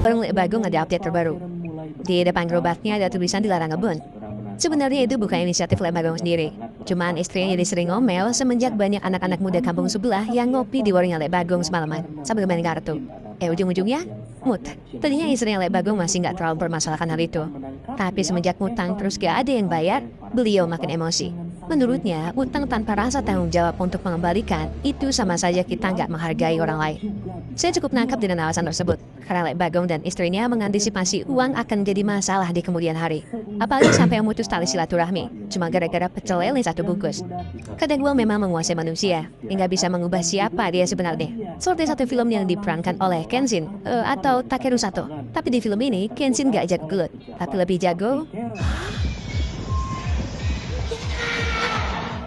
Warung Lek Bagong ada update terbaru. Di depan gerobaknya ada tulisan dilarang ngebon. Sebenarnya itu bukan inisiatif Lek Bagong sendiri. Cuman istrinya jadi sering ngomel semenjak banyak anak-anak muda kampung sebelah yang ngopi di warungnya Lek Bagong semalaman sambil main kartu. Ujung-ujungnya, mut. Tadinya istrinya Lek Bagong masih nggak terlalu permasalahkan hal itu. Tapi semenjak utang terus gak ada yang bayar, beliau makin emosi. Menurutnya, utang tanpa rasa tanggung jawab untuk mengembalikan itu sama saja kita nggak menghargai orang lain. Saya cukup nangkap dengan alasan tersebut, karena Lek Bagong dan istrinya mengantisipasi uang akan jadi masalah di kemudian hari. Apalagi sampai memutus tali silaturahmi, cuma gara-gara pecel lele satu bungkus. Kadang uang memang menguasai manusia, hingga bisa mengubah siapa dia sebenarnya. Seperti satu film yang diperankan oleh Kenshin, atau Takeru Sato. Tapi di film ini, Kenshin gak jago gelut, tapi lebih jago.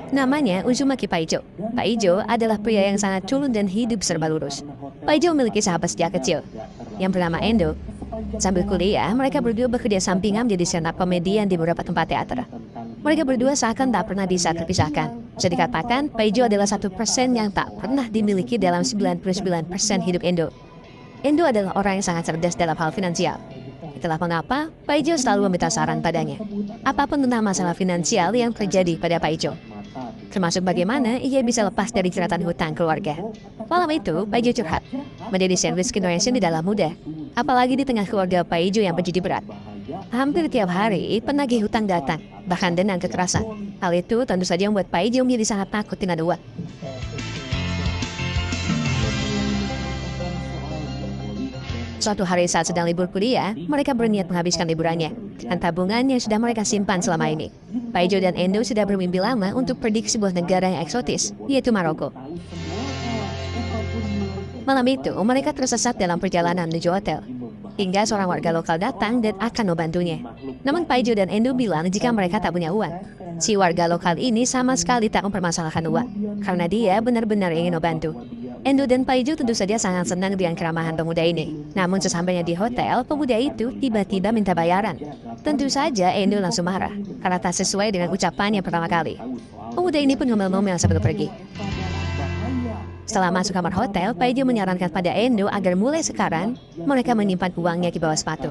Namanya Uzumaki Paijo. Paijo adalah pria yang sangat culun dan hidup serba lurus. Paijo memiliki sahabat sejak kecil yang bernama Endo. Sambil kuliah, mereka berdua bekerja sampingan menjadi stand up komedian di beberapa tempat teater. Mereka berdua seakan tak pernah bisa terpisahkan. Bisa dikatakan, Paijo adalah 1% yang tak pernah dimiliki dalam 99% hidup Endo. Endo adalah orang yang sangat cerdas dalam hal finansial. Itulah mengapa Paijo selalu meminta saran padanya. Apapun tentang masalah finansial yang terjadi pada Paijo. Termasuk bagaimana ia bisa lepas dari jeratan hutang keluarga. Malam itu, Paijo curhat. Menjadi sandwich generation di dalam muda. Apalagi di tengah keluarga Paijo yang berjudi berat. Hampir tiap hari, penagih hutang datang. Bahkan dengan kekerasan. Hal itu tentu saja membuat Paijo menjadi sangat takut dengan uang. Suatu hari saat sedang libur kuliah, mereka berniat menghabiskan liburannya dengan tabungan yang sudah mereka simpan selama ini. Paijo dan Endo sudah bermimpi lama untuk pergi ke sebuah negara yang eksotis, yaitu Maroko. Malam itu, mereka tersesat dalam perjalanan menuju hotel. Hingga seorang warga lokal datang dan akan membantunya. Namun Paijo dan Endo bilang jika mereka tak punya uang. Si warga lokal ini sama sekali tak mempermasalahkan uang, karena dia benar-benar ingin membantu. Endo dan Paijo tentu saja sangat senang dengan keramahan pemuda ini. Namun sesampainya di hotel, pemuda itu tiba-tiba minta bayaran. Tentu saja Endo langsung marah, karena tak sesuai dengan ucapannya pertama kali. Pemuda ini pun ngomel-ngomel sambil pergi. Setelah masuk kamar hotel, Paijo menyarankan pada Endo agar mulai sekarang mereka menyimpan uangnya di bawah sepatu.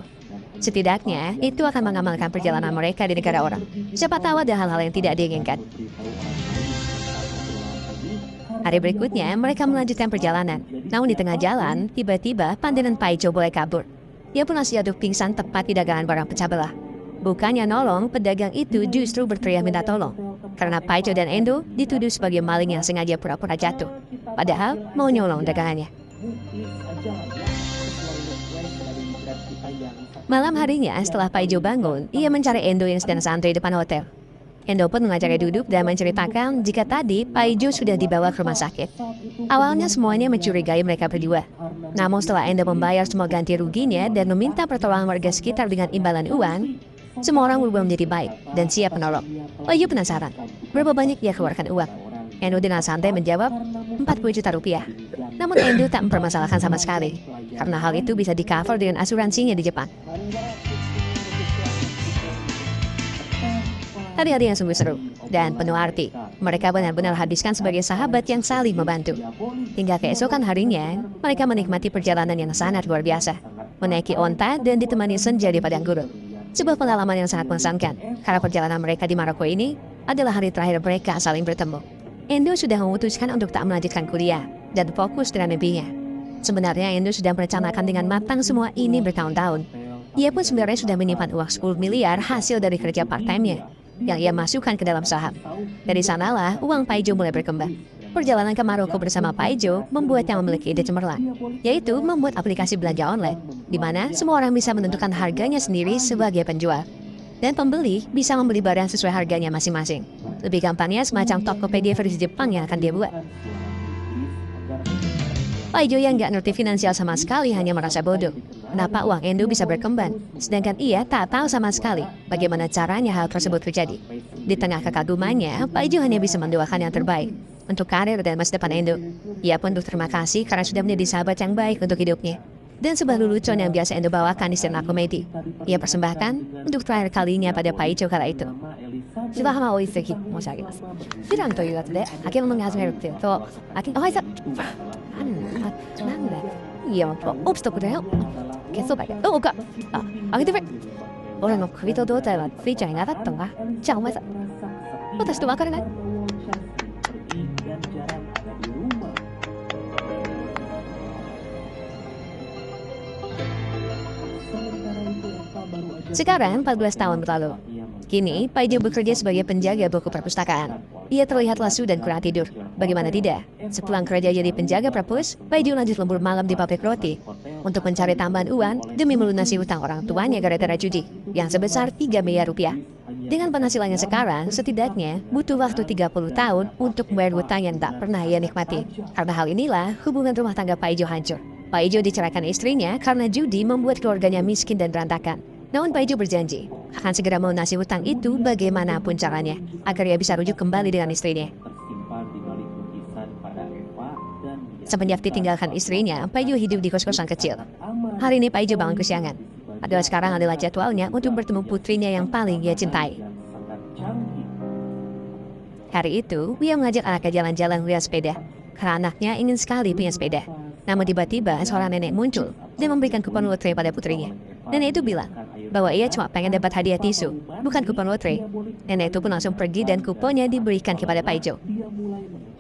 Setidaknya, itu akan mengamalkan perjalanan mereka di negara orang. Siapa tahu ada hal-hal yang tidak diinginkan. Hari berikutnya, mereka melanjutkan perjalanan. Namun di tengah jalan, tiba-tiba pandangan Paijo mulai kabur. Ia pun masih jatuh pingsan tepat di dagangan barang pecah belah. Bukannya nolong, pedagang itu justru berteriak minta tolong. Karena Paijo dan Endo dituduh sebagai maling yang sengaja pura-pura jatuh. Padahal mau nyolong dagangannya. Malam harinya, setelah Paijo bangun, ia mencari Endo yang sedang santai depan hotel. Endo pun mengajaknya duduk dan menceritakan jika tadi Paijo sudah dibawa ke rumah sakit. Awalnya semuanya mencurigai mereka berdua. Namun setelah Endo membayar semua ganti ruginya dan meminta pertolongan warga sekitar dengan imbalan uang, semua orang berubah menjadi baik dan siap menolong. Paijo penasaran, berapa banyak dia keluarkan uang? Endo dengan santai menjawab, 40 juta rupiah. Namun Endo tak mempermasalahkan sama sekali, karena hal itu bisa di-cover dengan asuransinya di Jepang. Hari-hari yang sungguh seru dan penuh arti. Mereka benar-benar habiskan sebagai sahabat yang saling membantu. Hingga keesokan harinya, mereka menikmati perjalanan yang sangat luar biasa. Menaiki onta dan ditemani senja di padang gurun. Sebuah pengalaman yang sangat mengesankan, karena perjalanan mereka di Maroko ini adalah hari terakhir mereka saling bertemu. Endo sudah memutuskan untuk tak melanjutkan kuliah dan fokus dengan mimpinya. Sebenarnya Endo sudah merencanakan dengan matang semua ini bertahun-tahun. Ia pun sebenarnya sudah menyimpan uang 10 miliar hasil dari kerja part-time-nya yang ia masukkan ke dalam saham. Dari sanalah uang Paijo mulai berkembang. Perjalanan ke Maroko bersama Paijo membuatnya memiliki ide cemerlang, yaitu membuat aplikasi belanja online, di mana semua orang bisa menentukan harganya sendiri sebagai penjual. Dan pembeli bisa membeli barang sesuai harganya masing-masing. Lebih gampangnya semacam Tokopedia versi Jepang yang akan dia buat. Paijo yang gak ngerti finansial sama sekali hanya merasa bodoh. Kenapa uang Endo bisa berkembang, sedangkan ia tak tahu sama sekali bagaimana caranya hal tersebut terjadi. Di tengah kekagumannya, Paijo hanya bisa mendoakan yang terbaik untuk karir dan masa depan Endo. Ia pun berterima kasih karena sudah menjadi sahabat yang baik untuk hidupnya. Dan sebuah lelucon yang biasa Endo bawakan di stand up komedi, ia persembahkan untuk terakhir kalinya pada Paijo kala itu. 白浜を一席申し上げます。普段というやつで開け物に始めるっていうと、開け、おはいさ、なんだよ。いや、もう、オプストックだよ。消そうだけど、おか、あ、あげてくれ。俺の首と胴体はついちゃいなかったのか。じゃあお前さ、私と別れない？Sekarang 14 tahun berlalu. Kini, Paijo bekerja sebagai penjaga buku perpustakaan. Ia terlihat lesu dan kurang tidur. Bagaimana tidak? Sepulang kerja jadi penjaga perpus, Paijo lanjut lembur malam di pabrik roti untuk mencari tambahan uang demi melunasi hutang orang tuanya gara-gara judi yang sebesar 3 miliar rupiah. Dengan penghasilannya sekarang, setidaknya butuh waktu 30 tahun untuk membayar hutang yang tak pernah ia nikmati. Karena hal inilah, hubungan rumah tangga Paijo hancur. Paijo diceraikan istrinya karena judi membuat keluarganya miskin dan berantakan. Namun Paijo berjanji akan segera melunasi hutang itu bagaimanapun caranya agar ia bisa rujuk kembali dengan istrinya. Semenjak ditinggalkan istrinya, Paijo hidup di kos-kosan kecil. Hari ini Paijo bangun kesiangan. Sekarang adalah jadwalnya untuk bertemu putrinya yang paling ia cintai. Hari itu, ia mengajak anaknya jalan-jalan melihat sepeda karena anaknya ingin sekali punya sepeda. Namun tiba-tiba seorang nenek muncul dan memberikan kupon lotre pada putrinya. Nenek itu bilang bahwa ia cuma pengen dapat hadiah tisu, bukan kupon lotre. Nenek itu pun langsung pergi dan kuponnya diberikan kepada Paijo.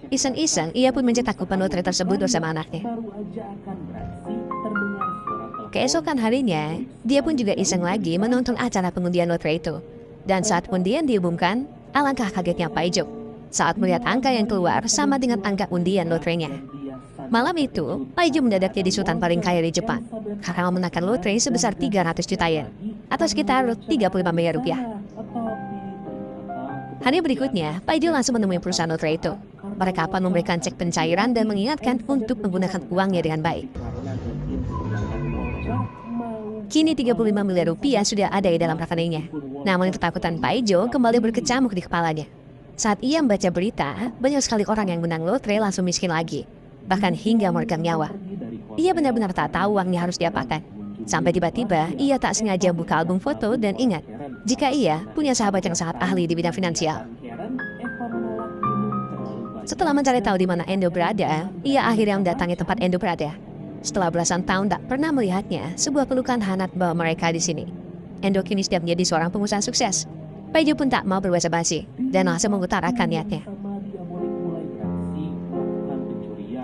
Iseng-iseng, ia pun mencetak kupon lotre tersebut bersama anaknya. Keesokan harinya, dia pun juga iseng lagi menonton acara pengundian lotre itu. Dan saat undian diumumkan, alangkah kagetnya Paijo saat melihat angka yang keluar sama dengan angka undian lotrenya. Malam itu, Paijo mendadak jadi sultan paling kaya di Jepang karena memenangkan lotre sebesar 300 juta yen atau sekitar 35 miliar rupiah. Hari berikutnya, Paijo langsung menemui perusahaan lotre itu. Mereka akan memberikan cek pencairan dan mengingatkan untuk menggunakan uangnya dengan baik. Kini 35 miliar rupiah sudah ada di dalam rekeningnya. Namun ketakutan Paijo kembali berkecamuk di kepalanya. Saat ia membaca berita, banyak sekali orang yang menang lotre langsung miskin lagi. Bahkan hingga meregang nyawa. Ia benar-benar tak tahu uangnya harus diapakan. Sampai tiba-tiba, ia tak sengaja buka album foto dan ingat jika ia punya sahabat yang sangat ahli di bidang finansial. Setelah mencari tahu di mana Endo berada, ia akhirnya mendatangi tempat Endo berada. Setelah belasan tahun tak pernah melihatnya, sebuah pelukan hangat bawa mereka di sini. Endo kini sudah menjadi seorang pengusaha sukses. Paijo pun tak mau berbasa-basi dan langsung mengutarakan niatnya.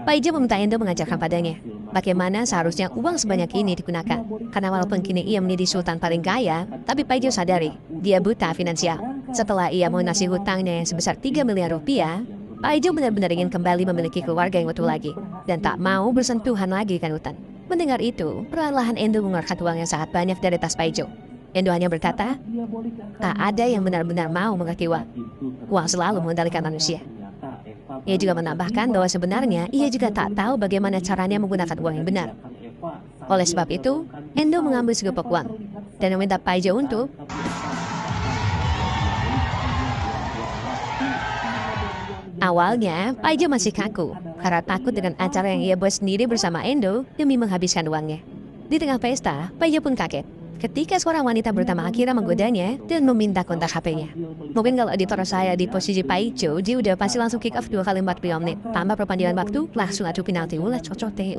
Paijo meminta Endo mengajarkan padanya bagaimana seharusnya uang sebanyak ini digunakan. Karena walaupun kini ia menjadi sultan paling kaya, tapi Paijo sadari dia buta finansial. Setelah ia melunasi hutangnya yang sebesar 3 miliar rupiah, Paijo benar-benar ingin kembali memiliki keluarga yang utuh lagi dan tak mau bersentuhan lagi dengan hutang. Mendengar itu, perlahan-lahan Endo mengeluarkan uang yang sangat banyak dari tas Paijo. Endo hanya berkata, tak ada yang benar-benar mau mengerti uang. Uang selalu mengendalikan manusia. Ia juga menambahkan bahwa sebenarnya ia juga tak tahu bagaimana caranya menggunakan uang yang benar. Oleh sebab itu, Endo mengambil segepok uang dan meminta Paijo untuk awalnya, Paijo masih kaku karena takut dengan acara yang ia buat sendiri bersama Endo demi menghabiskan uangnya. Di tengah pesta, Paijo pun kaget ketika seorang wanita bernama Akira menggodanya dan meminta kontak HP-nya. Mungkin kalau editor saya di posisi Paijo, dia udah pasti langsung kick off 2 kali 45 menit. Tambah perpanjangan waktu, langsung adu penalti. Ulah cocok teh.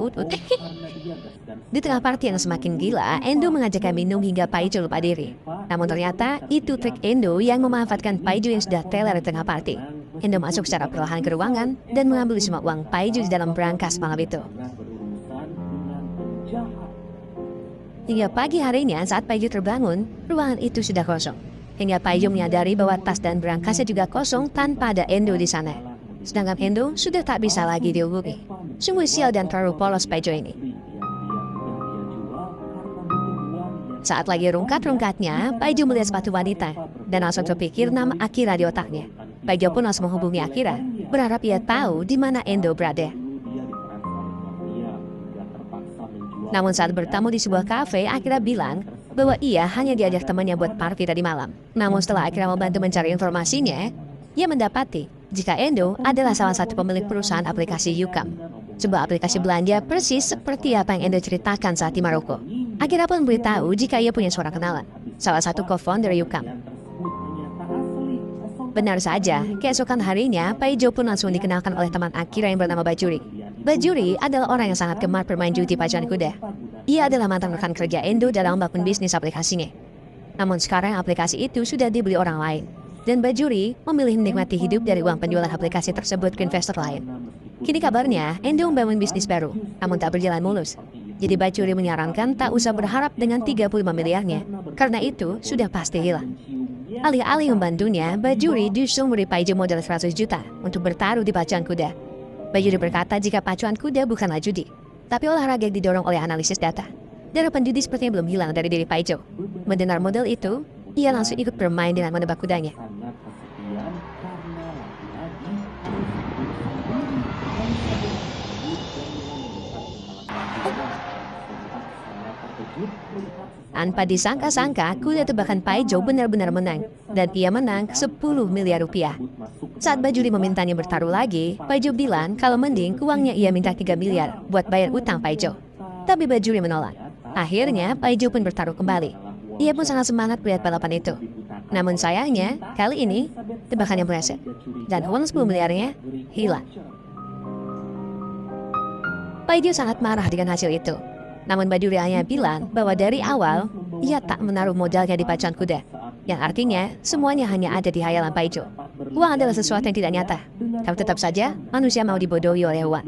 Di tengah party yang semakin gila, Endo mengajaknya minum hingga Paijo lupa diri. Namun ternyata itu trik Endo yang memanfaatkan Paijo yang sudah teler di tengah party. Endo masuk secara perlahan ke ruangan dan mengambil semua uang Paijo di dalam berangkas malam itu. Hingga pagi harinya saat Paijo terbangun, ruangan itu sudah kosong. Hingga Paijo menyadari bahwa tas dan berangkasnya juga kosong tanpa ada Endo di sana. Sedangkan Endo sudah tak bisa lagi dihubungi. Sungguh sial dan terlalu polos Paijo ini. Saat lagi rungkat-rungkatnya, Paijo melihat sepatu wanita dan langsung terpikir nama Akira di otaknya. Paijo pun langsung menghubungi Akira, berharap ia tahu di mana Endo berada. Namun saat bertamu di sebuah kafe, Akira bilang bahwa ia hanya diajak temannya buat party tadi malam. Namun setelah Akira membantu mencari informasinya, ia mendapati jika Endo adalah salah satu pemilik perusahaan aplikasi YouCam. Sebuah aplikasi belanja persis seperti apa yang Endo ceritakan saat di Maroko. Akira pun beritahu jika ia punya seorang kenalan, salah satu co-founder YouCam. Benar saja, keesokan harinya, Paijo pun langsung dikenalkan oleh teman Akira yang bernama Bajuri. Bajuri adalah orang yang sangat gemar bermain judi pacuan kuda. Ia adalah mantan rekan kerja Endo dalam membangun bisnis aplikasinya. Namun sekarang aplikasi itu sudah dibeli orang lain. Dan Bajuri memilih menikmati hidup dari uang penjualan aplikasi tersebut ke investor lain. Kini kabarnya, Endo membangun bisnis baru, namun tak berjalan mulus. Jadi Bajuri menyarankan tak usah berharap dengan 35 miliarnya, karena itu sudah pasti hilang. Alih-alih membantunya, Bajuri justru memberi Paijo modal 100 juta untuk bertaruh di pacuan kuda. Bajuri berkata jika pacuan kuda bukanlah judi, tapi olahraga yang didorong oleh analisis data. Darah penjudi sepertinya belum hilang dari diri Paijo. Mendengar model itu, ia langsung ikut bermain dengan menebak kudanya. Tanpa disangka-sangka, kuda tebakan Paijo benar-benar menang. Dan ia menang 10 miliar rupiah. Saat Bajuri memintanya bertaruh lagi, Paijo bilang kalau mending uangnya ia minta 3 miliar buat bayar utang Paijo. Tapi Bajuri menolak. Akhirnya, Paijo pun bertaruh kembali. Ia pun sangat semangat melihat balapan itu. Namun sayangnya, kali ini, tebakannya meleset. Dan uang 10 miliarnya hilang. Paijo sangat marah dengan hasil itu. Namun Bajuri hanya bilang bahwa dari awal, ia tak menaruh modalnya di pacuan kuda. Yang artinya, semuanya hanya ada di hayalan Paijo. Uang adalah sesuatu yang tidak nyata. Tapi tetap saja, manusia mau dibodohi oleh uang.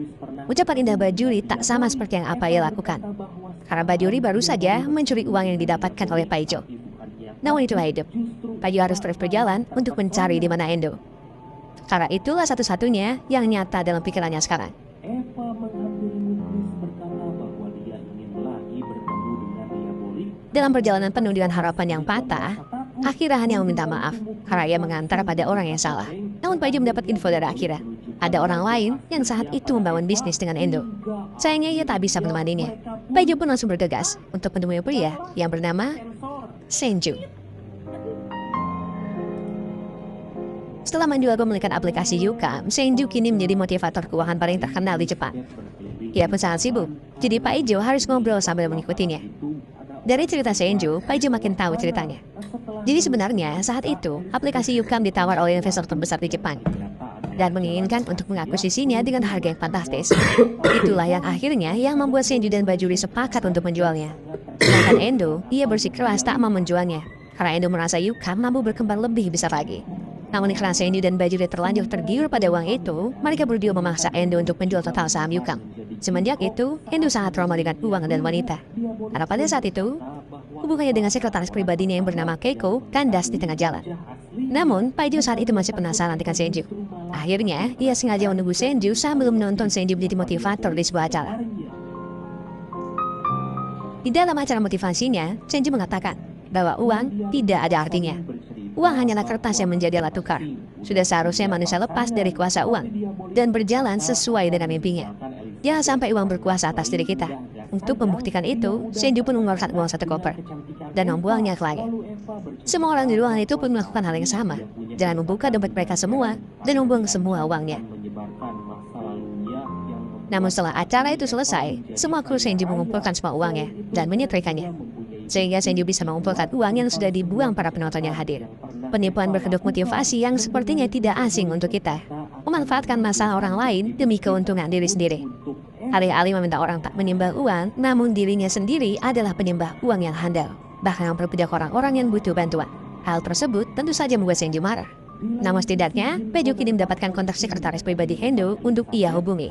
Ucapan indah Bajuri tak sama seperti yang apa ia lakukan. Karena Bajuri baru saja mencuri uang yang didapatkan oleh Paijo. Namun itulah hidup. Paijo harus terus berjalan untuk mencari di mana Endo. Karena itulah satu-satunya yang nyata dalam pikirannya sekarang. Dalam perjalanan penuh dengan harapan yang patah, Akira hanya meminta maaf karena ia mengantar pada orang yang salah. Namun Paijo mendapat info dari Akira. Ada orang lain yang saat itu membangun bisnis dengan Endo. Sayangnya ia tak bisa menemaninya. Paijo pun langsung bergegas untuk menemui pria yang bernama Senju. Setelah menjual pemilikan aplikasi Yukam, Senju kini menjadi motivator keuangan paling terkenal di Jepang. Ia pun sangat sibuk, jadi Paijo harus ngobrol sambil mengikutinya. Dari cerita Senju, Paijo makin tahu ceritanya. Jadi sebenarnya saat itu, aplikasi Yukam ditawar oleh investor terbesar di Jepang dan menginginkan untuk mengakuisisinya dengan harga yang fantastis. Itulah yang akhirnya yang membuat Senju dan Bajuri sepakat untuk menjualnya. Sedangkan Endo, ia bersikeras tak mau menjualnya karena Endo merasa Yukam mampu berkembang lebih besar lagi. Namun karena Senju dan Bajuri terlanjur tergiur pada uang itu, mereka berdua memaksa Endo untuk menjual total saham Yukam. Semenjak itu, Endo sangat trauma dengan uang dan wanita. Karena pada saat itu, hubungannya dengan sekretaris pribadinya yang bernama Keiko kandas di tengah jalan. Namun, Paijo saat itu masih penasaran dengan Senju. Akhirnya, ia sengaja menunggu Senju sambil menonton Senju menjadi motivator di sebuah acara. Di dalam acara motivasinya, Senju mengatakan bahwa uang tidak ada artinya. Uang hanyalah kertas yang menjadi alat tukar. Sudah seharusnya manusia lepas dari kuasa uang dan berjalan sesuai dengan mimpinya. Jangan sampai uang berkuasa atas diri kita. Untuk membuktikan itu, Senju pun mengeluarkan uang 1 koper dan membuangnya ke langit. Semua orang di ruangan itu pun melakukan hal yang sama. Jangan membuka dompet mereka semua dan membuang semua uangnya. Namun setelah acara itu selesai, semua kru Senju mengumpulkan semua uangnya dan menyetrikanya. Sehingga Senju bisa mengumpulkan uang yang sudah dibuang para penonton yang hadir. Penipuan berkedok motivasi yang sepertinya tidak asing untuk kita. Memanfaatkan masalah orang lain demi keuntungan diri sendiri. Alih-alih meminta orang tak menyembah uang, namun dirinya sendiri adalah penyembah uang yang handal. Bahkan memperbudak orang-orang yang butuh bantuan. Hal tersebut tentu saja membuat Senju marah. Namun setidaknya, Paijo kini mendapatkan kontak sekretaris pribadi Endo untuk ia hubungi.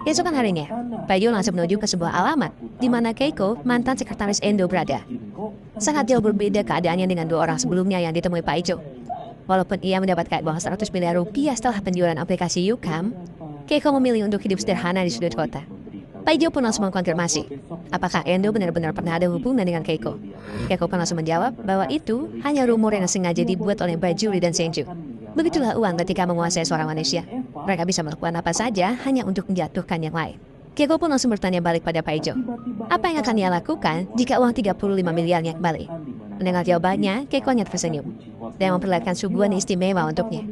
Keesokan harinya, Paijo langsung menuju ke sebuah alamat di mana Keiko, mantan sekretaris Endo, berada. Sangat jauh berbeda keadaannya dengan 2 orang sebelumnya yang ditemui Paijo. Walaupun ia mendapatkan uang 100 miliar rupiah setelah penjualan aplikasi Yukam, Keiko memilih untuk hidup sederhana di sudut kota. Paijo pun langsung mengkonfirmasi apakah Endo benar-benar pernah ada hubungan dengan Keiko. Keiko pun langsung menjawab bahwa itu hanya rumor yang sengaja dibuat oleh Bajuri dan Senju. Begitulah uang ketika menguasai seorang manusia. Mereka bisa melakukan apa saja hanya untuk menjatuhkan yang lain. Keiko pun langsung bertanya balik pada Paijo. Apa yang akan ia lakukan jika uang 35 miliarnya kembali? Mendengar jawabannya, Keiko hanya tersenyum dan memperlihatkan suguhan istimewa untuknya.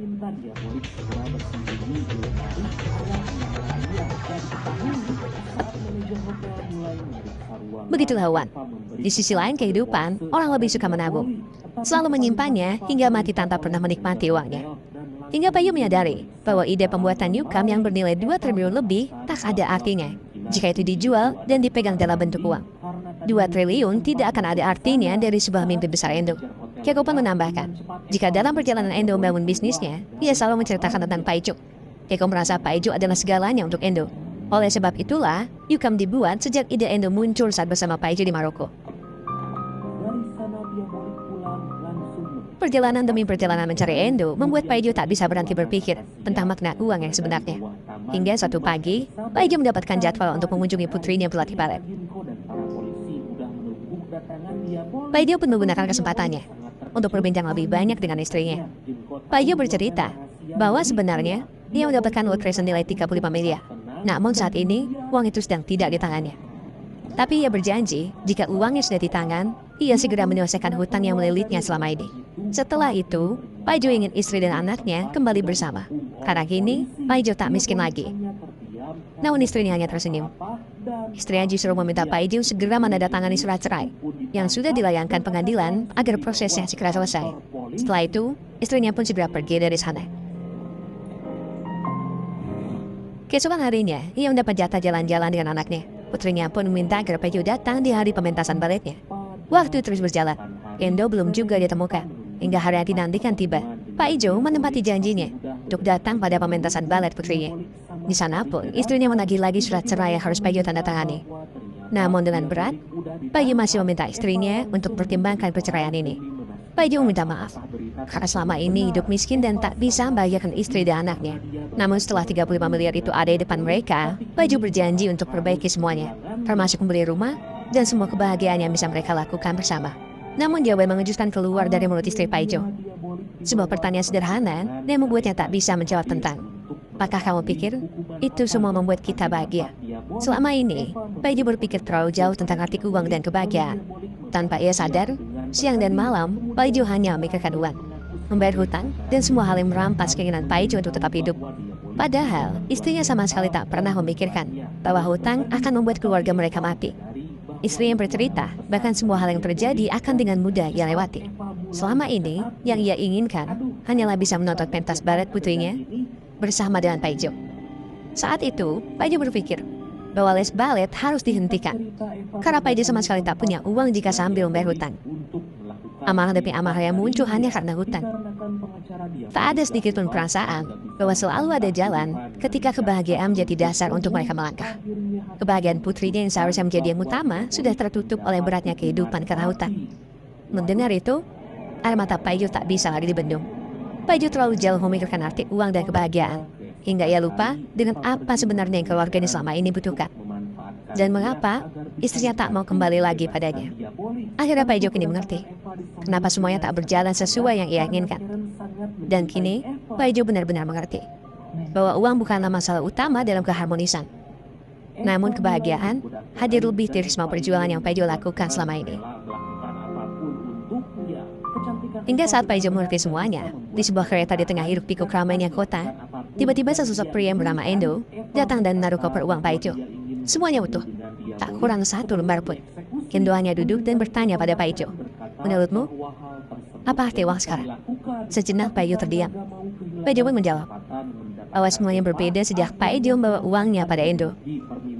Begitulah uang. Di sisi lain kehidupan, orang lebih suka menabung. Selalu menyimpannya hingga mati tanpa pernah menikmati uangnya. Hingga Paijo menyadari bahwa ide pembuatan Yukam yang bernilai 2 triliun lebih tak ada artinya jika itu dijual dan dipegang dalam bentuk uang. 2 triliun tidak akan ada artinya dari sebuah mimpi besar Endo. Keiko pun menambahkan, jika dalam perjalanan Endo membangun bisnisnya, ia selalu menceritakan tentang Paijo. Keiko merasa Paijo adalah segalanya untuk Endo. Oleh sebab itulah, Yukam dibuat sejak ide Endo muncul saat bersama Paijo di Maroko. Perjalanan demi perjalanan mencari Endo membuat Paijo tak bisa berhenti berpikir tentang makna uang yang sebenarnya. Hingga suatu pagi, Paijo mendapatkan jadwal untuk mengunjungi putrinya pelatih balet. Paijo pun menggunakan kesempatannya untuk berbincang lebih banyak dengan istrinya. Paijo bercerita bahwa sebenarnya dia mendapatkan lotre senilai 35 miliar. Namun saat ini, uang itu sedang tidak di tangannya. Tapi ia berjanji, jika uangnya sudah di tangan, ia segera menyelesaikan hutang yang melilitnya selama ini. Setelah itu, Paijo ingin istri dan anaknya kembali bersama. Karena kini, Paijo tak miskin lagi. Namun istrinya hanya tersenyum. Istrinya justru meminta Paijo segera menandatangani surat cerai yang sudah dilayangkan pengadilan agar prosesnya segera selesai. Setelah itu, istrinya pun segera pergi dari sana. Keesokan harinya, ia mendapat jatah jalan-jalan dengan anaknya. Putrinya pun meminta agar Paijo datang di hari pementasan baletnya. Waktu terus berjalan, Endo belum juga ditemukan. Hingga hari yang dinantikan tiba, Paijo menempati janjinya untuk datang pada pementasan balet putrinya. Di sana pun, istrinya menagih lagi surat cerai yang harus Paijo tanda tangani. Namun dengan berat, Paijo masih meminta istrinya untuk pertimbangkan perceraian ini. Paijo meminta maaf, karena selama ini hidup miskin dan tak bisa membahagiakan istri dan anaknya. Namun setelah 35 miliar itu ada di depan mereka, Paijo berjanji untuk perbaiki semuanya, termasuk membeli rumah dan semua kebahagiaan yang bisa mereka lakukan bersama. Namun jawaban mengejutkan keluar dari mulut istri Paijo. Sebuah pertanyaan sederhana yang membuatnya tak bisa menjawab tentang, apakah kamu pikir itu semua membuat kita bahagia? Selama ini, Paijo berpikir terlalu jauh tentang arti uang dan kebahagiaan. Tanpa ia sadar, siang dan malam, Paijo hanya memikirkan uang, membayar hutang, dan semua hal yang merampas keinginan Paijo untuk tetap hidup. Padahal, istrinya sama sekali tak pernah memikirkan bahwa hutang akan membuat keluarga mereka mati. Istri yang bercerita, bahkan semua hal yang terjadi akan dengan mudah ia lewati. Selama ini, yang ia inginkan hanyalah bisa menonton pentas balet putrinya bersama dengan Paijo. Saat itu, Paijo berpikir bahwa les balet harus dihentikan, karena Paijo sama sekali tak punya uang jika sambil membayar hutang. Amarah demi amarah yang muncul hanya karena hutang. Tak ada sedikit pun perasaan bahwa selalu ada jalan ketika kebahagiaan menjadi dasar untuk mereka melangkah. Kebahagiaan putrinya yang seharusnya menjadi yang utama sudah tertutup oleh beratnya kehidupan karena hutang. Mendengar itu, air mata Paijo tak bisa lagi dibendung. Paijo terlalu jauh memikirkan arti uang dan kebahagiaan, hingga ia lupa dengan apa sebenarnya yang keluarganya selama ini butuhkan. Dan mengapa istrinya tak mau kembali lagi padanya. Akhirnya Paijo kini mengerti kenapa semuanya tak berjalan sesuai yang ia inginkan. Dan kini Paijo benar-benar mengerti bahwa uang bukanlah masalah utama dalam keharmonisan. Namun kebahagiaan hadir lebih dari semua perjuangan yang Paijo lakukan selama ini. Hingga saat Paijo mengerti semuanya, di sebuah kereta di tengah hiruk pikuk ramainya kota, tiba-tiba sesosok pria yang bernama Endo datang dan menaruh koper uang Paijo. Semuanya utuh, tak kurang satu lembar pun. Endo hanya duduk dan bertanya pada Paijo, "Menurutmu, apa arti uang sekarang?" Sejenak Paijo terdiam. Paijo pun menjawab bahwa semuanya berbeda sejak Paijo membawa uangnya pada Endo.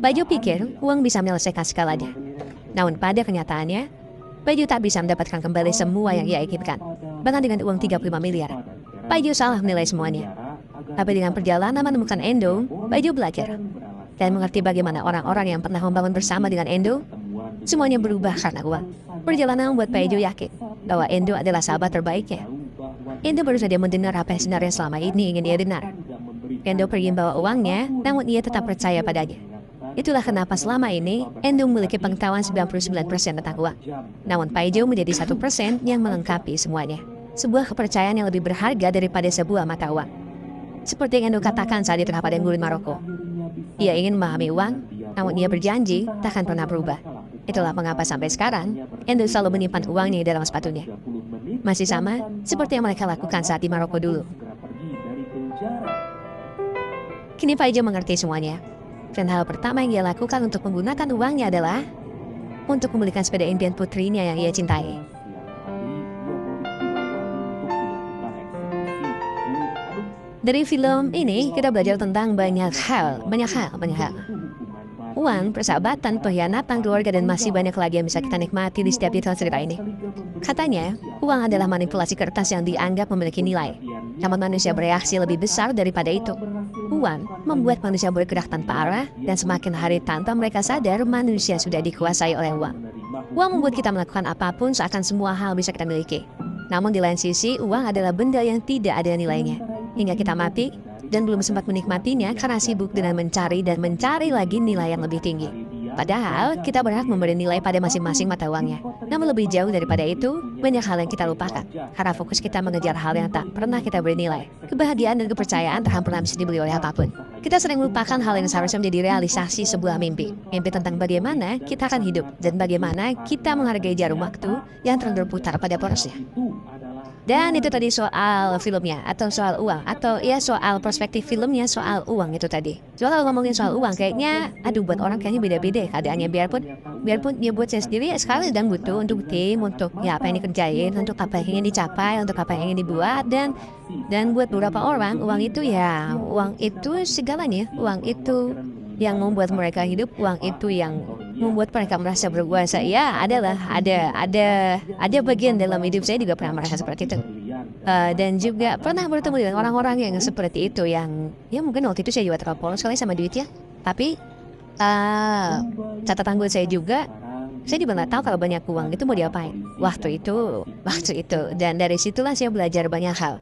Paijo pikir uang bisa menyelesaikan segalanya. Namun pada kenyataannya, Paijo tak bisa mendapatkan kembali semua yang ia inginkan. Bahkan dengan uang 35 miliar, Paijo salah menilai semuanya. Tapi dengan perjalanan menemukan Endo, Paijo belajar dan mengerti bagaimana orang-orang yang pernah membangun bersama dengan Endo, semuanya berubah karena uang. Perjalanan membuat Paijo yakin bahwa Endo adalah sahabat terbaiknya. Endo baru saja mendengar apa yang sebenarnya selama ini ingin ia dengar. Endo pergi membawa uangnya, namun ia tetap percaya padanya. Itulah kenapa selama ini Endo memiliki pengetahuan 99% tentang uang. Namun Paijo menjadi 1% yang melengkapi semuanya. Sebuah kepercayaan yang lebih berharga daripada sebuah mata uang. Seperti yang Endo katakan saat di tengah padang gurun Maroko. Ia ingin memahami uang, namun ia berjanji takkan pernah berubah. Itulah mengapa sampai sekarang, Endo selalu menyimpan uangnya di dalam sepatunya. Masih sama seperti yang mereka lakukan saat di Maroko dulu. Kini Paijo mengerti semuanya. Dan hal pertama yang ia lakukan untuk menggunakan uangnya adalah untuk membelikan sepeda impian putrinya yang ia cintai. Dari film ini kita belajar tentang banyak hal. Uang, persahabatan, pengkhianatan, keluarga, dan masih banyak lagi yang bisa kita nikmati di setiap detail cerita ini. Katanya, uang adalah manipulasi kertas yang dianggap memiliki nilai. Namun manusia bereaksi lebih besar daripada itu. Uang membuat manusia bergerak tanpa arah, dan semakin hari tanpa mereka sadar, manusia sudah dikuasai oleh uang. Uang membuat kita melakukan apapun seakan semua hal bisa kita miliki. Namun di lain sisi, uang adalah benda yang tidak ada nilainya. Hingga kita mati, dan belum sempat menikmatinya karena sibuk dengan mencari dan mencari lagi nilai yang lebih tinggi. Padahal, kita berhak memberi nilai pada masing-masing mata uangnya. Namun lebih jauh daripada itu, banyak hal yang kita lupakan. Karena fokus kita mengejar hal yang tak pernah kita beri nilai. Kebahagiaan dan kepercayaan tak pernah bisa dibeli oleh apapun. Kita sering melupakan hal yang seharusnya menjadi realisasi sebuah mimpi. Mimpi tentang bagaimana kita akan hidup dan bagaimana kita menghargai jarum waktu yang terus berputar pada porosnya. Dan itu tadi soal filmnya, atau soal uang, atau ya soal perspektif filmnya soal uang itu tadi. Soal ngomongin soal uang, kayaknya, aduh buat orang kayaknya beda-beda keadaannya. Biarpun ya buat saya sendiri ya sekali dan butuh untuk tim, untuk ya apa yang dikerjain, untuk apa yang ingin dicapai, untuk apa yang ingin dibuat, dan buat beberapa orang uang itu segalanya, uang itu yang membuat mereka hidup, uang itu yang membuat mereka merasa berkuasa. Ya, ada bagian dalam hidup saya juga pernah merasa seperti itu. Dan juga pernah bertemu dengan orang-orang yang seperti itu, yang ya mungkin waktu itu saya juga terlalu polos sekali sama duit ya. Tapi catatan buat saya juga, saya juga nggak tahu kalau banyak uang itu mau diapain waktu itu. Dan dari situlah saya belajar banyak hal.